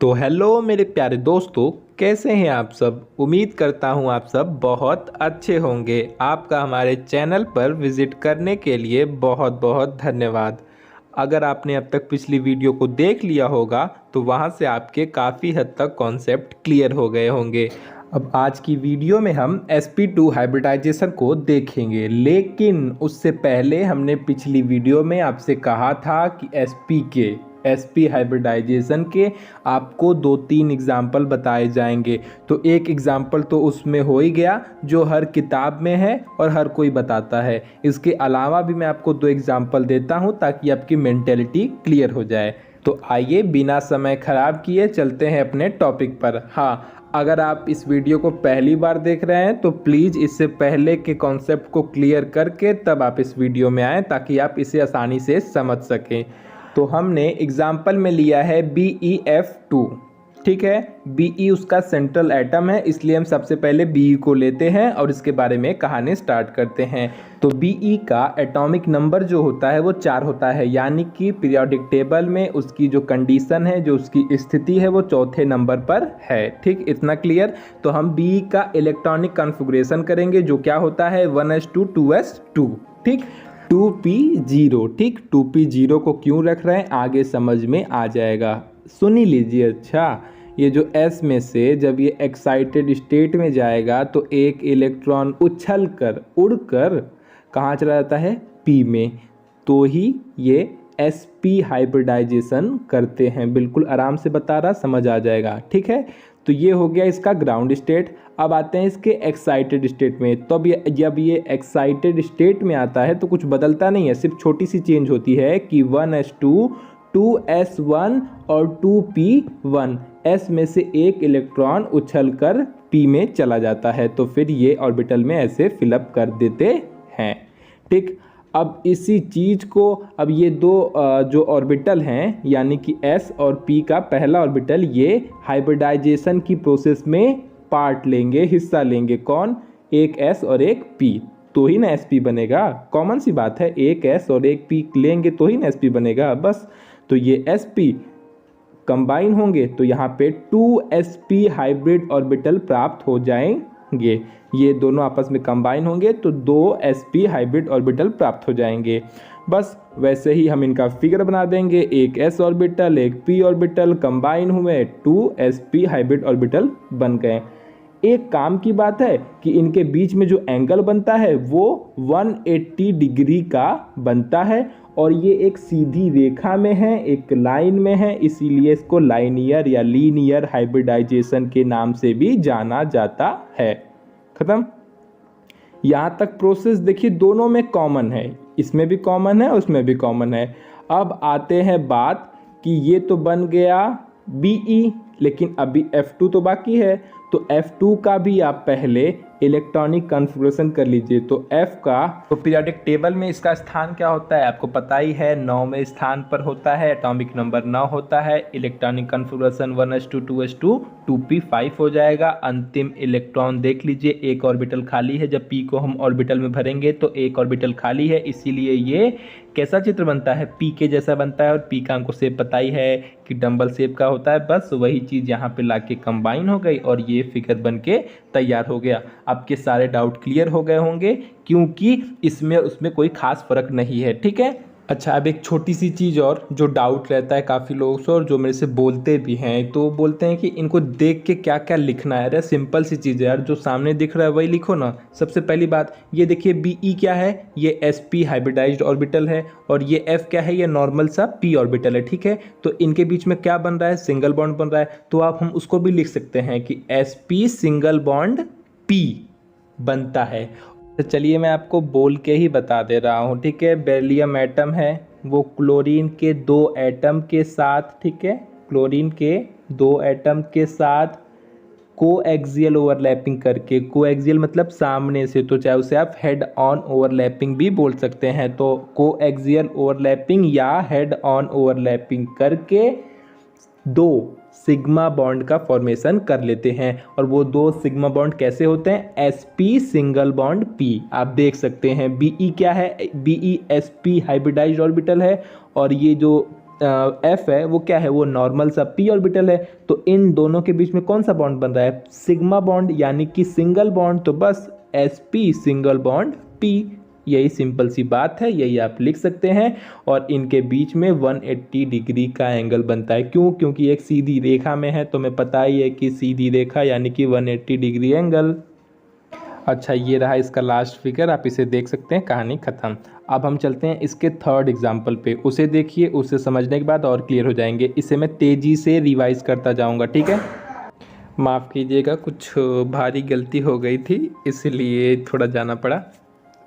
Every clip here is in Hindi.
तो हेलो मेरे प्यारे दोस्तों, कैसे हैं आप सब। उम्मीद करता हूं आप सब बहुत अच्छे होंगे। आपका हमारे चैनल पर विज़िट करने के लिए बहुत बहुत धन्यवाद। अगर आपने अब तक पिछली वीडियो को देख लिया होगा तो वहां से आपके काफ़ी हद तक कॉन्सेप्ट क्लियर हो गए होंगे। अब आज की वीडियो में हम sp2 हाइब्रिडाइजेशन को देखेंगे, लेकिन उससे पहले हमने पिछली वीडियो में आपसे कहा था कि sp हाइब्रिडाइजेशन के आपको 2-3 एग्जाम्पल बताए जाएंगे। तो एक एग्जाम्पल तो उसमें हो ही गया जो हर किताब में है और हर कोई बताता है। इसके अलावा भी मैं आपको 2 एग्जाम्पल देता हूं ताकि आपकी मेंटेलिटी क्लियर हो जाए। तो आइए बिना समय खराब किए चलते हैं अपने टॉपिक पर। हाँ, अगर आप इस वीडियो को पहली बार देख रहे हैं तो प्लीज़ इससे पहले के कॉन्सेप्ट को क्लियर करके तब आप इस वीडियो में आएँ ताकि आप इसे आसानी से समझ सकें। तो हमने एग्जाम्पल में लिया है BeF2, ठीक है। Be उसका सेंट्रल एटम है, इसलिए हम सबसे पहले Be को लेते हैं और इसके बारे में कहानी स्टार्ट करते हैं। तो Be का एटॉमिक नंबर जो होता है वो 4 होता है, यानी कि पीरियोडिक टेबल में उसकी जो कंडीशन है, जो उसकी स्थिति है, वो चौथे नंबर पर है। ठीक, इतना क्लियर। तो हम Be का इलेक्ट्रॉनिक कॉन्फ़िगरेशन करेंगे जो क्या होता है 1s2 2s2, ठीक। 2p0, ठीक। 2p0 को क्यों रख रहे हैं आगे समझ में आ जाएगा, सुन ही लीजिए। अच्छा, ये जो S में से जब ये एक्साइटेड स्टेट में जाएगा तो एक इलेक्ट्रॉन उछल कर उड़कर कहाँ चला जाता है P में, तो ही ये sp हाइब्रिडाइजेशन करते हैं। बिल्कुल आराम से बता रहा, समझ आ जाएगा, ठीक है। तो ये हो गया इसका ग्राउंड स्टेट। अब आते हैं इसके एक्साइटेड स्टेट में। तो अब जब ये एक्साइटेड स्टेट में आता है तो कुछ बदलता नहीं है, सिर्फ छोटी सी चेंज होती है कि 1s2 2s1 और 2p1, s में से एक इलेक्ट्रॉन उछलकर p में चला जाता है। तो फिर ये ऑर्बिटल में ऐसे फिलअप कर देते हैं, ठीक। अब इसी चीज़ को अब ये दो जो ऑर्बिटल हैं यानी कि s और p का पहला ऑर्बिटल, ये हाइब्रिडाइजेशन की प्रोसेस में पार्ट लेंगे, हिस्सा लेंगे। कौन? एक s और एक p, तो ही ना sp बनेगा। कॉमन सी बात है, एक s और एक p लेंगे तो ही ना sp बनेगा, बस। तो ये sp कंबाइन होंगे तो यहाँ पे 2sp हाइब्रिड ऑर्बिटल प्राप्त हो जाएंगे। ये दोनों आपस में कंबाइन होंगे तो 2sp हाइब्रिड ऑर्बिटल प्राप्त हो जाएंगे। बस वैसे ही हम इनका फिगर बना देंगे, एक s ऑर्बिटल एक p ऑर्बिटल कंबाइन हुए 2sp हाइब्रिड ऑर्बिटल बन गए। एक काम की बात है कि इनके बीच में जो एंगल बनता है वो 180 डिग्री का बनता है और ये एक सीधी रेखा में है, एक लाइन में है, इसीलिए इसको लाइनियर या लीनियर हाइब्रिडाइजेशन के नाम से भी जाना जाता है। खत्म। यहाँ तक प्रोसेस देखिए दोनों में कॉमन है, इसमें भी कॉमन है उसमें भी कॉमन है। अब आते हैं बात कि ये तो बन गया Be, लेकिन अभी F2 तो बाकी है। तो F2 का भी आप पहले इलेक्ट्रॉनिक कॉन्फ़िगरेशन कर लीजिए। तो F का तो पीरियोडिक टेबल में इसका स्थान क्या होता है आपको पता ही है, 9वें स्थान पर होता है। एटॉमिक नंबर 9 होता है। Electronic configuration 1s2 2s2 2p5 हो जाएगा। अंतिम इलेक्ट्रॉन देख लीजिए, एक ऑर्बिटल खाली है। जब p को हम ऑर्बिटल में भरेंगे तो एक ऑर्बिटल खाली है, इसीलिए ये कैसा चित्र बनता है, p के जैसा बनता है। और p का हमको शेप पता ही है कि डंबल शेप का होता है। बस वही चीज़ यहाँ पे लाके कंबाइन हो गई और ये फिगर बन के तैयार हो गया। आपके सारे डाउट क्लियर हो गए होंगे क्योंकि इसमें उसमें कोई खास फर्क नहीं है, ठीक है। अच्छा, अब एक छोटी सी चीज़ और जो डाउट रहता है काफ़ी लोगों से और जो मेरे से बोलते भी हैं, तो बोलते हैं कि इनको देख के क्या क्या लिखना है। अरे सिंपल सी चीज़ है यार, जो सामने दिख रहा है वही लिखो ना। सबसे पहली बात ये देखिए, Be क्या है, ये sp हाइब्रिडाइज्ड ऑर्बिटल है और ये F क्या है, ये नॉर्मल सा p ऑर्बिटल है, ठीक है। तो इनके बीच में क्या बन रहा है, सिंगल बॉन्ड बन रहा है। तो आप हम उसको भी लिख सकते हैं कि sp सिंगल बॉन्ड p बनता है। तो चलिए मैं आपको बोल के ही बता दे रहा हूँ, ठीक है। बेरिलियम एटम है, वो क्लोरीन के 2 एटम के साथ, ठीक है, क्लोरीन के 2 एटम के साथ कोएक्सियल ओवरलैपिंग करके, कोएक्सियल मतलब सामने से, तो चाहे उसे आप हेड ऑन ओवरलैपिंग भी बोल सकते हैं। तो कोएक्सियल ओवरलैपिंग या हेड ऑन ओवरलैपिंग करके 2 सिग्मा बॉन्ड का फॉर्मेशन कर लेते हैं। और वो 2 सिग्मा बॉन्ड कैसे होते हैं, sp सिंगल बॉन्ड p। आप देख सकते हैं Be क्या है, Be sp हाइब्रिडाइज्ड ऑर्बिटल है और ये जो एफ है वो क्या है, वो नॉर्मल सा पी ऑर्बिटल है। तो इन दोनों के बीच में कौन सा बॉन्ड बन रहा है, सिग्मा बॉन्ड यानी कि सिंगल बॉन्ड। तो बस sp सिंगल बॉन्ड p, यही सिंपल सी बात है, यही आप लिख सकते हैं। और इनके बीच में 180 डिग्री का एंगल बनता है। क्यों? क्योंकि एक सीधी रेखा में है, तो हमें पता ही है कि सीधी रेखा यानी कि 180 डिग्री एंगल। अच्छा, ये रहा इसका लास्ट फिगर, आप इसे देख सकते हैं, कहानी ख़त्म। अब हम चलते हैं इसके थर्ड एग्जाम्पल पे, उसे देखिए, उसे समझने के बाद और क्लियर हो जाएंगे। इसे मैं तेज़ी से रिवाइज करता जाऊंगा, ठीक है। माफ़ कीजिएगा, कुछ भारी गलती हो गई थी, इसलिए थोड़ा जाना पड़ा,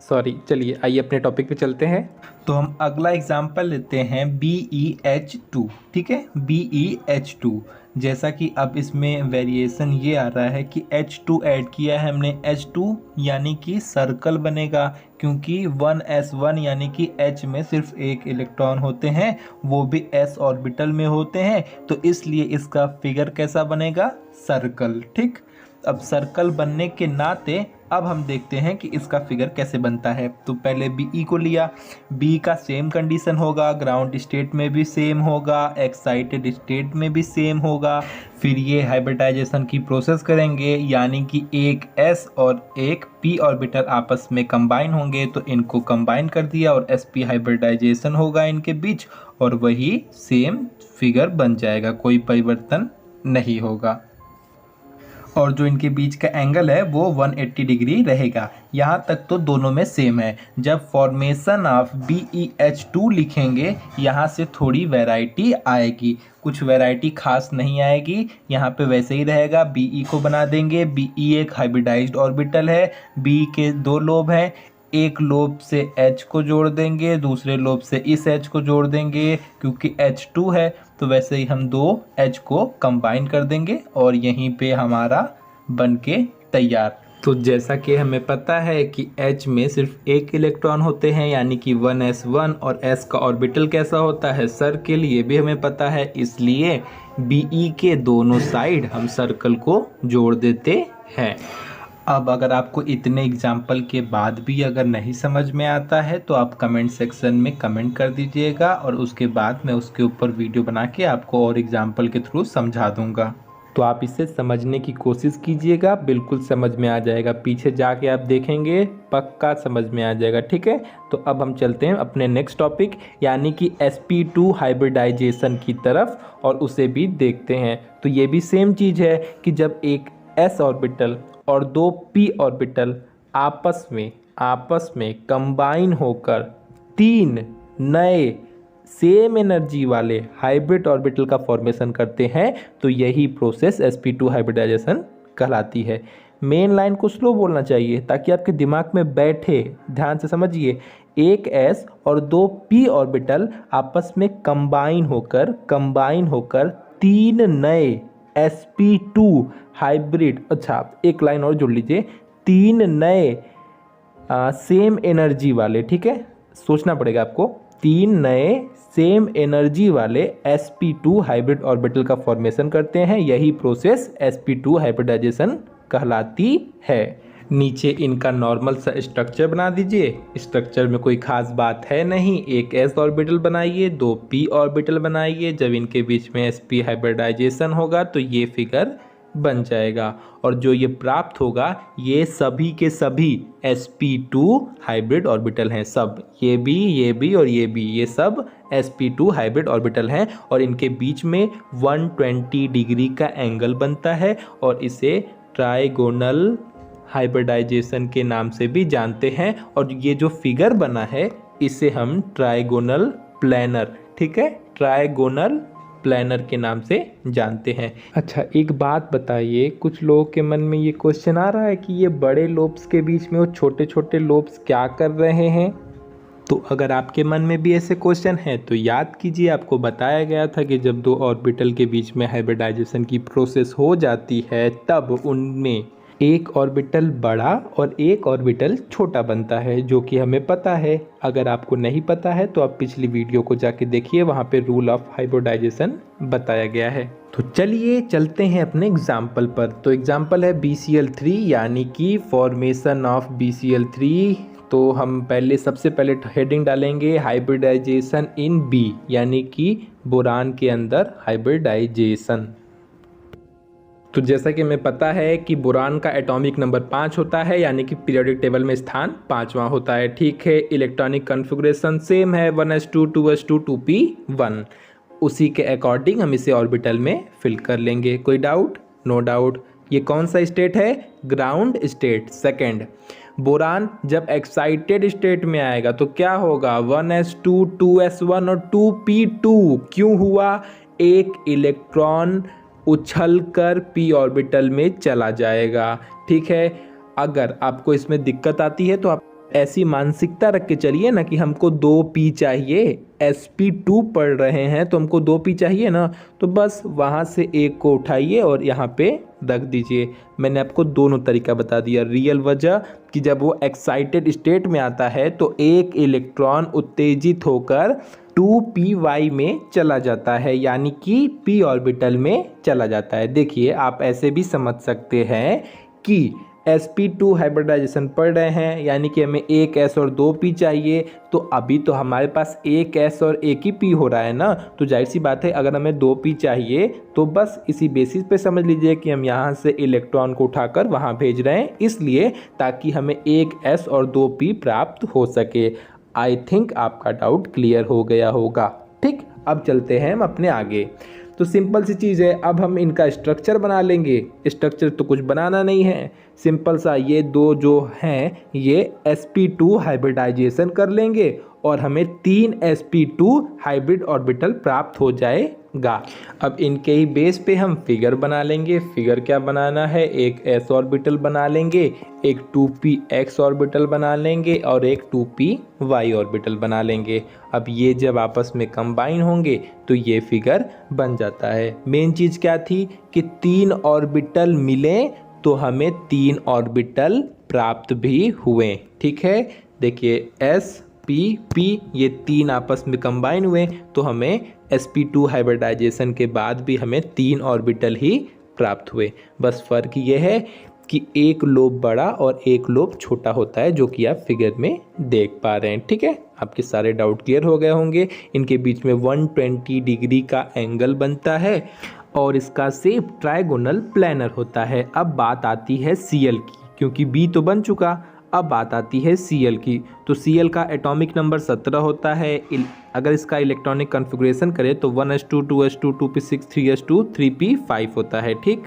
सॉरी। चलिए आइए अपने टॉपिक पे चलते हैं। तो हम अगला एग्जाम्पल लेते हैं BeH2, ठीक है, BeH2। जैसा कि अब इसमें वेरिएशन ये आ रहा है कि H2 ऐड किया है हमने, H2 यानी कि सर्कल बनेगा, क्योंकि 1s1 यानी कि H में सिर्फ एक इलेक्ट्रॉन होते हैं, वो भी s ऑर्बिटल में होते हैं, तो इसलिए इसका फिगर कैसा बनेगा, सर्कल, ठीक। अब सर्कल बनने के नाते अब हम देखते हैं कि इसका फिगर कैसे बनता है। तो पहले Be को लिया, B का सेम कंडीशन होगा, ग्राउंड स्टेट में भी सेम होगा, एक्साइटेड स्टेट में भी सेम होगा। फिर ये हाइब्रिडाइजेशन की प्रोसेस करेंगे, यानी कि एक S और एक P ऑर्बिटल आपस में कंबाइन होंगे, तो इनको कंबाइन कर दिया और sp हाइब्रिडाइजेशन होगा इनके बीच, और वही सेम फिगर बन जाएगा, कोई परिवर्तन नहीं होगा। और जो इनके बीच का एंगल है वो 180 डिग्री रहेगा। यहाँ तक तो दोनों में सेम है। जब फॉर्मेशन ऑफ BeH2 लिखेंगे, यहाँ से थोड़ी वैरायटी आएगी, कुछ वैरायटी खास नहीं आएगी, यहाँ पे वैसे ही रहेगा। Be को बना देंगे, Be एक हाइब्रिडाइज्ड ऑर्बिटल है, B के दो लोब हैं, एक लोब से H को जोड़ देंगे, दूसरे लोब से इस H को जोड़ देंगे, क्योंकि H2 है तो वैसे ही हम दो H को कंबाइन कर देंगे और यहीं पे हमारा बन के तैयार। तो जैसा कि हमें पता है कि H में सिर्फ एक इलेक्ट्रॉन होते हैं, यानी कि 1s1, और S का ऑर्बिटल कैसा होता है, सर्कल, ये भी हमें पता है, इसलिए Be के दोनों साइड हम सर्कल को जोड़ देते हैं। अब अगर आपको इतने एग्जाम्पल के बाद भी अगर नहीं समझ में आता है तो आप कमेंट सेक्शन में कमेंट कर दीजिएगा, और उसके बाद मैं उसके ऊपर वीडियो बना के आपको और एग्जाम्पल के थ्रू समझा दूंगा। तो आप इसे समझने की कोशिश कीजिएगा, बिल्कुल समझ में आ जाएगा, पीछे जाके आप देखेंगे पक्का समझ में आ जाएगा, ठीक है। तो अब हम चलते हैं अपने नेक्स्ट टॉपिक यानी कि sp2 हाइब्रिडाइजेशन की तरफ, और उसे भी देखते हैं। तो ये भी सेम चीज़ है कि जब एक s ऑर्बिटल और दो p ऑर्बिटल आपस में कंबाइन होकर तीन नए सेम एनर्जी वाले हाइब्रिड ऑर्बिटल का फॉर्मेशन करते हैं, तो यही प्रोसेस sp2 हाइब्रिडाइजेशन कहलाती है। मेन लाइन को स्लो बोलना चाहिए ताकि आपके दिमाग में बैठे, ध्यान से समझिए। एक s और दो p ऑर्बिटल आपस में कंबाइन होकर तीन नए sp2 हाइब्रिड, अच्छा एक लाइन और जोड़ लीजिए, तीन नए सेम एनर्जी वाले, ठीक है, सोचना पड़ेगा आपको, तीन नए सेम एनर्जी वाले sp2 हाइब्रिड ऑर्बिटल का फॉर्मेशन करते हैं, यही प्रोसेस sp2 हाइब्रिडाइजेशन कहलाती है। नीचे इनका नॉर्मल सा स्ट्रक्चर बना दीजिए, स्ट्रक्चर में कोई खास बात है नहीं, एक s ऑर्बिटल बनाइए, दो p ऑर्बिटल बनाइए, जब इनके बीच में sp हाइब्रिडाइजेशन होगा तो ये फिगर बन जाएगा, और जो ये प्राप्त होगा ये सभी के सभी sp2 हाइब्रिड ऑर्बिटल हैं, सब, ये भी और ये भी, ये सब sp2 हाइब्रिड ऑर्बिटल हैं, और इनके बीच में 120 डिग्री का एंगल बनता है, और इसे ट्राइगोनल हाइब्रिडाइजेशन के नाम से भी जानते हैं। और ये जो फिगर बना है इसे हम ट्राइगोनल प्लैनर, ठीक है, ट्राइगोनल प्लैनर के नाम से जानते हैं। अच्छा एक बात बताइए, कुछ लोगों के मन में ये क्वेश्चन आ रहा है कि ये बड़े लोब्स के बीच में वो छोटे छोटे लोब्स क्या कर रहे हैं। तो अगर आपके मन में भी ऐसे क्वेश्चन हैं तो याद कीजिए, आपको बताया गया था कि जब दो ऑर्बिटल के बीच में हाइब्रिडाइजेशन की प्रोसेस हो जाती है तब उनमें एक ऑर्बिटल बड़ा और एक ऑर्बिटल छोटा बनता है, जो कि हमें पता है। अगर आपको नहीं पता है तो आप पिछली वीडियो को जाके देखिए, वहाँ पे रूल ऑफ हाइब्रिडाइजेशन बताया गया है। तो चलिए चलते हैं अपने एग्जाम्पल पर। तो एग्जाम्पल है BCl3 यानी कि फॉर्मेशन ऑफ BCl3 तो हम सबसे पहले हेडिंग डालेंगे हाइब्रिडाइजेशन इन बी, यानी कि बोरान के अंदर हाइब्रिडाइजेशन। तो जैसा कि हमें पता है कि बोरान का एटॉमिक नंबर 5 होता है, यानी कि पीरियोडिक टेबल में स्थान 5वां होता है। ठीक है, इलेक्ट्रॉनिक कॉन्फ़िगरेशन सेम है 1s2 2s2 2p1। उसी के अकॉर्डिंग हम इसे ऑर्बिटल में फिल कर लेंगे। कोई डाउट? No doubt. ये कौन सा स्टेट है? Ground state. सेकेंड, बोरान जब एक्साइटेड स्टेट में आएगा तो क्या होगा? 1s2 2s1 और 2p2। क्यों हुआ? एक इलेक्ट्रॉन उछलकर p ऑर्बिटल में चला जाएगा। ठीक है, अगर आपको इसमें दिक्कत आती है तो आप ऐसी मानसिकता रख के चलिए ना कि हमको 2p चाहिए, sp2 पढ़ रहे हैं तो हमको 2p चाहिए ना, तो बस वहाँ से एक को उठाइए और यहाँ पे रख दीजिए। मैंने आपको दोनों तरीका बता दिया। रियल वजह कि जब वो एक्साइटेड स्टेट में आता है तो एक इलेक्ट्रॉन उत्तेजित होकर 2py में चला जाता है, यानी कि p ऑर्बिटल में चला जाता है। देखिए, आप ऐसे भी समझ सकते हैं कि sp2 हाइब्रिडाइजेशन पढ़ रहे हैं, यानी कि हमें एक s और 2p चाहिए, तो अभी तो हमारे पास एक s और एक ही p हो रहा है ना, तो जाहिर सी बात है अगर हमें 2p चाहिए तो बस इसी बेसिस पे समझ लीजिए कि हम यहाँ से इलेक्ट्रॉन को उठाकर वहाँ भेज रहे हैं, इसलिए ताकि हमें एक s और 2p प्राप्त हो सके। आई थिंक आपका डाउट क्लियर हो गया होगा। ठीक, अब चलते हैं हम अपने आगे। तो सिंपल सी चीज़ है, अब हम इनका स्ट्रक्चर बना लेंगे। स्ट्रक्चर तो कुछ बनाना नहीं है, सिंपल सा ये दो जो हैं ये sp2 हाइब्रिडाइजेशन कर लेंगे और हमें 3 sp2 हाइब्रिड ऑर्बिटल प्राप्त हो जाएगा। अब इनके ही बेस पे हम फिगर बना लेंगे। फिगर क्या बनाना है? एक s ऑर्बिटल बना लेंगे, एक 2px ऑर्बिटल बना लेंगे और एक 2py ऑर्बिटल बना लेंगे। अब ये जब आपस में कंबाइन होंगे तो ये फिगर बन जाता है। मेन चीज़ क्या थी कि 3 ऑर्बिटल मिले तो हमें 3 ऑर्बिटल प्राप्त भी हुए। ठीक है, देखिए s p p ये 3 आपस में कंबाइन हुए तो हमें sp2 हाइब्रिडाइजेशन के बाद भी हमें 3 ऑर्बिटल ही प्राप्त हुए। बस फर्क ये है कि एक लोब बड़ा और एक लोब छोटा होता है, जो कि आप फिगर में देख पा रहे हैं। ठीक है, आपके सारे डाउट क्लियर हो गए होंगे। इनके बीच में 120 डिग्री का एंगल बनता है और इसका शेप ट्रायगोनल प्लेनर होता है। अब बात आती है Cl की, क्योंकि B तो बन चुका, अब बात आती है Cl की। तो Cl का एटॉमिक नंबर 17 होता है। अगर इसका इलेक्ट्रॉनिक कॉन्फ़िगरेशन करें तो 1s2 2s2 2p6 3s2 3p5 होता है। ठीक,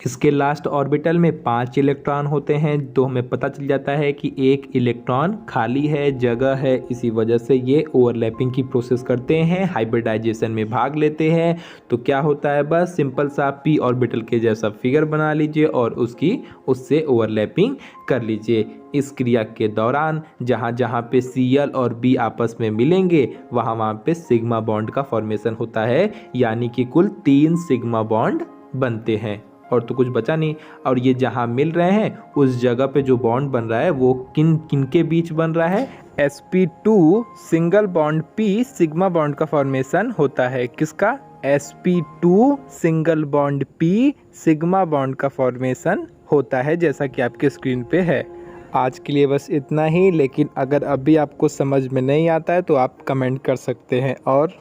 इसके लास्ट ऑर्बिटल में 5 इलेक्ट्रॉन होते हैं, तो हमें पता चल जाता है कि एक इलेक्ट्रॉन खाली है, जगह है, इसी वजह से ये ओवरलैपिंग की प्रोसेस करते हैं, हाइब्रिडाइजेशन में भाग लेते हैं। तो क्या होता है? बस सिंपल सा p ऑर्बिटल के जैसा फिगर बना लीजिए और उससे ओवरलैपिंग कर लीजिए। इस क्रिया के दौरान जहाँ जहाँ पे Cl और B आपस में मिलेंगे वहाँ पे सिग्मा बॉन्ड का फॉर्मेशन होता है, यानी कि कुल 3 सिग्मा बॉन्ड बनते हैं और तो कुछ बचा नहीं। और ये जहाँ मिल रहे हैं उस जगह पे जो बॉन्ड बन रहा है वो किन के बीच बन रहा है? sp2 single bond p sigma bond का फॉर्मेशन होता है। किसका? sp2 single bond p sigma bond का फॉर्मेशन होता है, जैसा कि आपके स्क्रीन पे है। आज के लिए बस इतना ही, लेकिन अगर अभी आपको समझ में नहीं आता है तो आप कमेंट कर सकते हैं और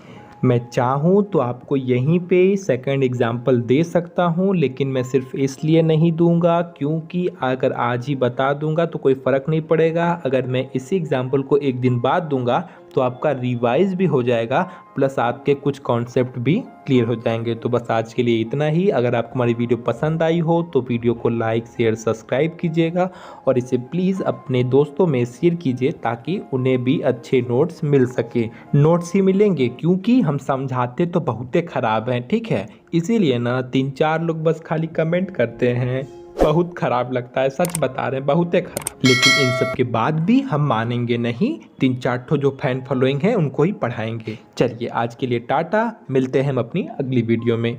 मैं चाहूँ तो आपको यहीं पे सेकंड एग्जाम्पल दे सकता हूँ, लेकिन मैं सिर्फ इसलिए नहीं दूंगा क्योंकि अगर आज ही बता दूंगा तो कोई फ़र्क नहीं पड़ेगा। अगर मैं इसी एग्जाम्पल को एक दिन बाद दूंगा तो आपका रिवाइज भी हो जाएगा, प्लस आपके कुछ कॉन्सेप्ट भी क्लियर हो जाएंगे। तो बस आज के लिए इतना ही। अगर आपको हमारी वीडियो पसंद आई हो तो वीडियो को लाइक शेयर सब्सक्राइब कीजिएगा और इसे प्लीज़ अपने दोस्तों में शेयर कीजिए ताकि उन्हें भी अच्छे नोट्स मिल सके। नोट्स ही मिलेंगे क्योंकि हम समझाते तो बहुते ख़राब हैं, ठीक है, इसीलिए ना 3-4 लोग बस खाली कमेंट करते हैं। बहुत ख़राब लगता है, सच बता रहे हैं, बहुत ख़राब। लेकिन इन सब के बाद भी हम मानेंगे नहीं, 3-4 ठो जो फैन फॉलोइंग है उनको ही पढ़ाएंगे। चलिए आज के लिए टाटा, मिलते हैं हम अपनी अगली वीडियो में।